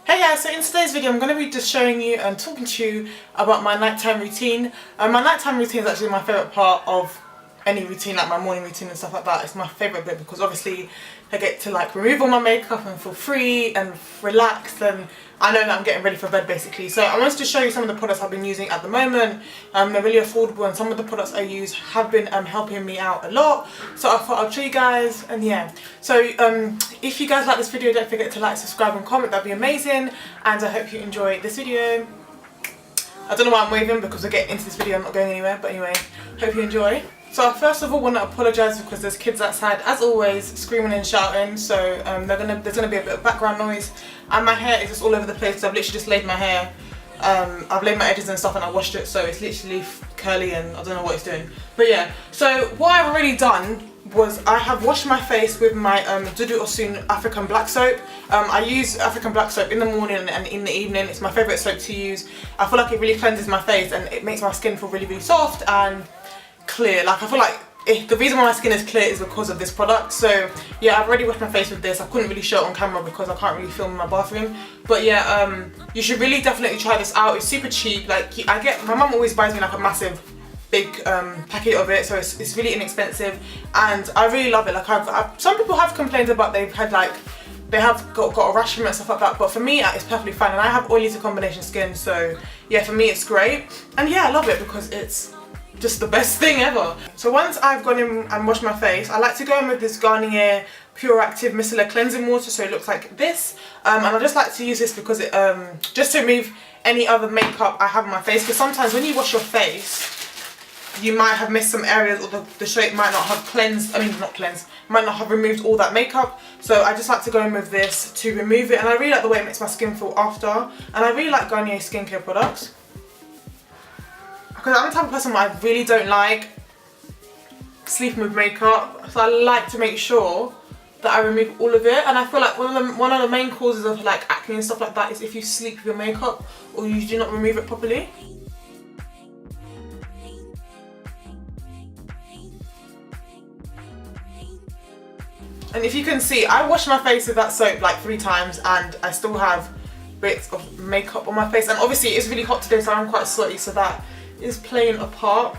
Hey guys, so in today's video I'm going to be just showing you and talking to you about my nighttime routine. My nighttime routine is actually my favourite part of any routine, like my morning routine and stuff like that. It's my favourite bit because obviously I get to like remove all my makeup and feel free and relaxed, and I know that I'm getting ready for bed basically. So I wanted to show you some of the products I've been using at the moment. They're really affordable and some of the products I use have been helping me out a lot. So I thought I'd show you guys, and yeah. So if you guys like this video, don't forget to like, subscribe and comment, that'd be amazing. And I hope you enjoy this video. I don't know why I'm waving because we're getting into this video, I'm not going anywhere, but anyway, hope you enjoy. So I first of all want to apologise because there's kids outside, as always, screaming and shouting, so there's going to be a bit of background noise, and my hair is just all over the place because I've literally just laid my hair, I've laid my edges and stuff and I washed it, so it's literally curly and I don't know what it's doing. But yeah, so what I've already done was I have washed my face with my Dudu Osun African black soap. I use African black soap in the morning and in the evening. It's my favourite soap to use. I feel like it really cleanses my face and it makes my skin feel really, really soft and clear. Like I feel like the reason why my skin is clear is because of this product. So yeah, I've already washed my face with this. I couldn't really show it on camera because I can't really film in my bathroom. But yeah, you should really definitely try this out. It's super cheap. Like my mum always buys me like a massive big packet of it, so it's really inexpensive and I really love it. Like some people have complained about they have got a rash from it and stuff like that, but for me it's perfectly fine, and I have oily to combination skin, so yeah, for me it's great. And yeah, I love it because it's just the best thing ever. So once I've gone in and washed my face, I like to go in with this Garnier Pure Active Micellar Cleansing Water, so it looks like this, and I just like to use this because it just to remove any other makeup I have on my face, because sometimes when you wash your face you might have missed some areas, or the shape might not have might not have removed all that makeup. So I just like to go in with this to remove it, and I really like the way it makes my skin feel after, and I really like Garnier skincare products because I'm the type of person where I really don't like sleeping with makeup, so I like to make sure that I remove all of it. And I feel like one of the main causes of like acne and stuff like that is if you sleep with your makeup or you do not remove it properly. And if you can see, I washed my face with that soap like 3 times and I still have bits of makeup on my face, and obviously it's really hot today so I'm quite sweaty, so that is playing a part.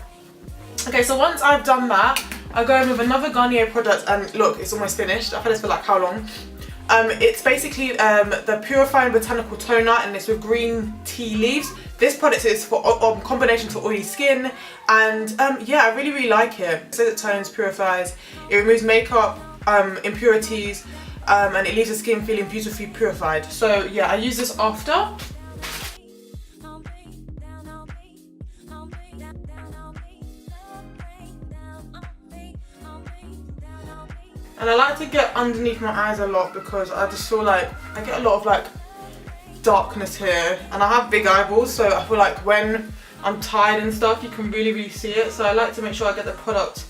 Okay, so once I've done that, I go in with another Garnier product, and look, it's almost finished. I've had this for like how long? It's basically the Purifying Botanical Toner, and it's with green tea leaves. This product is for combination for oily skin, and yeah, I really, really like it. It says it tones, purifies, it removes makeup, impurities, and it leaves the skin feeling beautifully purified. So yeah, I use this after. And I like to get underneath my eyes a lot because I just feel like I get a lot of like darkness here, and I have big eyeballs, so I feel like when I'm tired and stuff you can really, really see it. So I like to make sure I get the product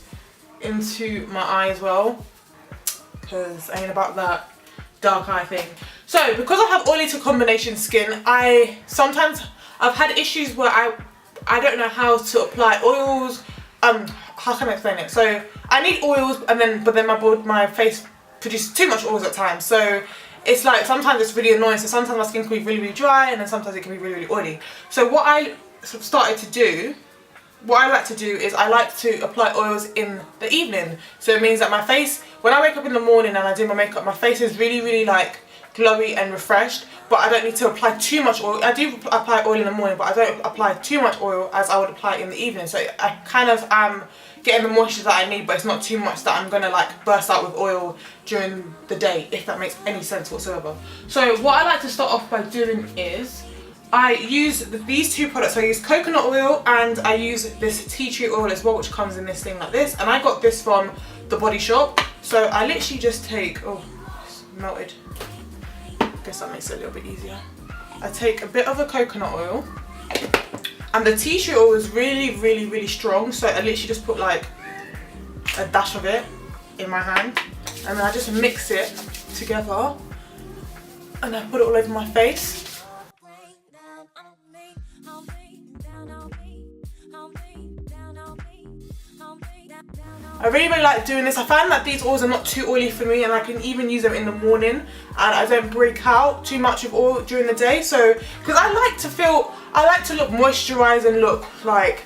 into my eye as well, because I ain't about that dark eye thing. So because I have oily to combination skin, I've had issues where I don't know how to apply oils. How can I explain it? So I need oils, but then my face produces too much oils at times. So it's like sometimes it's really annoying. So sometimes my skin can be really, really dry, and then sometimes it can be really, really oily. So what I like to do is I like to apply oils in the evening. So it means that my face, when I wake up in the morning and I do my makeup, my face is really, really like glowy and refreshed, but I don't need to apply too much oil. I do apply oil in the morning, but I don't apply too much oil as I would apply in the evening. So I kind of am getting the moisture that I need, but it's not too much that I'm gonna like burst out with oil during the day, if that makes any sense whatsoever. So what I like to start off by doing is I use these 2 products. I use coconut oil and I use this tea tree oil as well, which comes in this thing like this, and I got this from the Body Shop. So I literally just take, oh, it's melted. I guess that makes it a little bit easier. I take a bit of the coconut oil, and the tea tree oil is really, really, really strong, so I literally just put like a dash of it in my hand, and then I just mix it together and I put it all over my face. I really like doing this. I find that these oils are not too oily for me, and I can even use them in the morning, and I don't break out too much of oil during the day. So, because I like to look moisturized and look like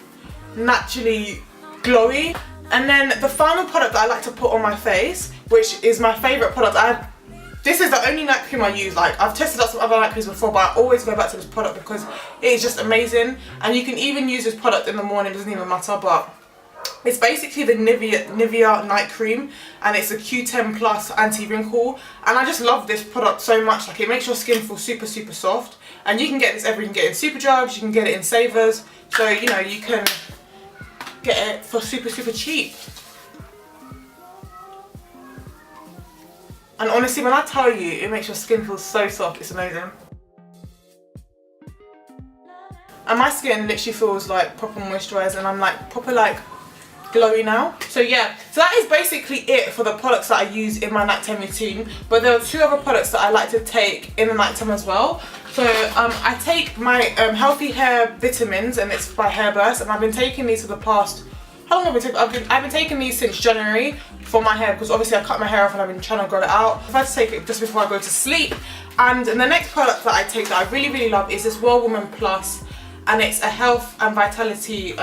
naturally glowy. And then the final product that I like to put on my face, which is my favorite product, this is the only night cream I use. Like, I've tested out some other night creams before, but I always go back to this product because it is just amazing. And you can even use this product in the morning, it doesn't even matter. But it's basically the Nivea night cream, and it's a Q10 plus anti-wrinkle, and I just love this product so much. Like, it makes your skin feel super soft, and you can get this everywhere. You can get it in Superdrugs, you can get it in Savers, so you know, you can get it for super cheap. And honestly, when I tell you, it makes your skin feel so soft, it's amazing. And my skin literally feels like proper moisturised, and I'm like proper like glowy now. So yeah, so that is basically it for the products that I use in my nighttime routine. But there are two other products that I like to take in the nighttime as well. So I take my healthy hair vitamins, and it's by Hairburst, and I've been taking these for the past, how long have I been taking? I've been taking these since January for my hair, because obviously I cut my hair off and I've been trying to grow it out. I've had to take it just before I go to sleep. And the next product that I take that I really love is this Well Woman Plus, and it's a health and vitality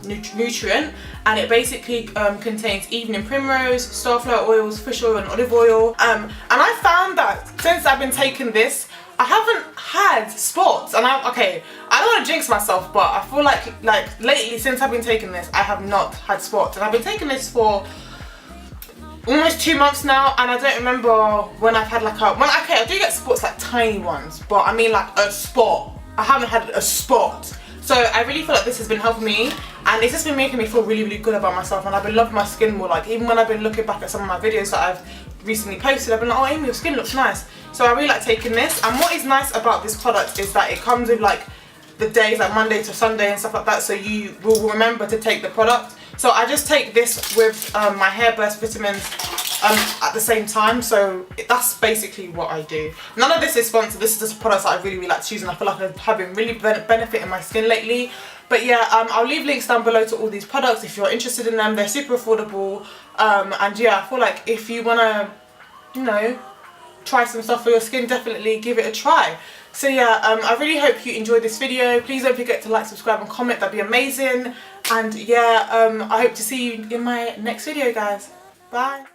nutrient, and it basically contains evening primrose, starflower oils, fish oil and olive oil, and I found that since I've been taking this, I haven't had spots. And I don't want to jinx myself, but I feel like lately, since I've been taking this, I have not had spots, and I've been taking this for almost 2 months now, and I don't remember when I've had like I do get spots, like tiny ones, but I mean like a spot. I haven't had a spot. So I really feel like this has been helping me, and it's just been making me feel really good about myself, and I've been loving my skin more. Like, even when I've been looking back at some of my videos that I've recently posted, I've been like, oh Amy, your skin looks nice. So I really like taking this, and what is nice about this product is that it comes with like the days, like Monday to Sunday and stuff like that, so you will remember to take the product. So I just take this with my Hairburst vitamins at the same time, so that's basically what I do. None of this is sponsored, this is just products that I really like to use, and I feel like I have been really benefiting my skin lately. But yeah, I'll leave links down below to all these products if you're interested in them. They're super affordable, and yeah, I feel like if you want to, you know, try some stuff for your skin, definitely give it a try. So yeah, I really hope you enjoyed this video. Please don't forget to like, subscribe and comment, that'd be amazing. And yeah, I hope to see you in my next video, guys. Bye.